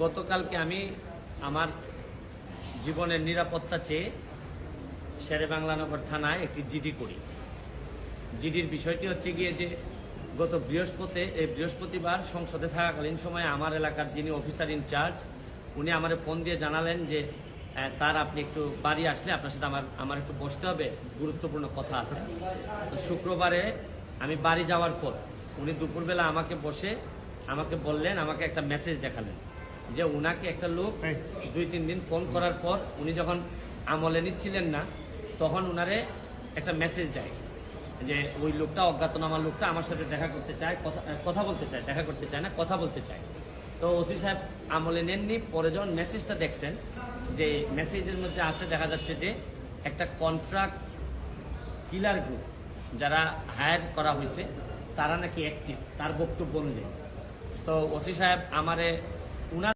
গতকালকে আমি আমার জীবনের নিরাপত্তা চেয়ে শেরেবাংলানগর থানায় একটি জিডি করি। জিডির বিষয়টি হচ্ছে গিয়ে যে গত বৃহস্পতিবার সংসদে থাকাকালীন সময়ে আমার এলাকার যিনি অফিসার ইনচার্জ উনি আমার ফোন দিয়ে জানালেন যে স্যার আপনি একটু বাড়ি আসলে আপনার সাথে আমার একটু বসতে হবে, গুরুত্বপূর্ণ কথা আছে। তো শুক্রবারে আমি বাড়ি যাওয়ার পর উনি দুপুরবেলা আমাকে বললেন, আমাকে একটা মেসেজ দেখালেন যে উনাকে একটা লোক 2-3 দিন ফোন করার পর উনি যখন আমলে নিচ্ছিলেন না তখন উনারে একটা মেসেজ দেয় যে ওই লোকটা, অজ্ঞাতনামা লোকটা আমার সাথে দেখা করতে চায়, কথা বলতে চায়, দেখা করতে চায় না, কথা বলতে চায়। তো ওসি সাহেব আমলে নেননি। পরে যখন মেসেজটা দেখছেন, যে মেসেজের মধ্যে আছে দেখা যাচ্ছে যে একটা কন্ট্রাক্ট কিলার গ্রুপ যারা হায়ার করা হয়েছে তারা নাকি অ্যাক্টিভ, তার বক্তব্য অনুযায়ী। তো ওসি সাহেব আমারে উনার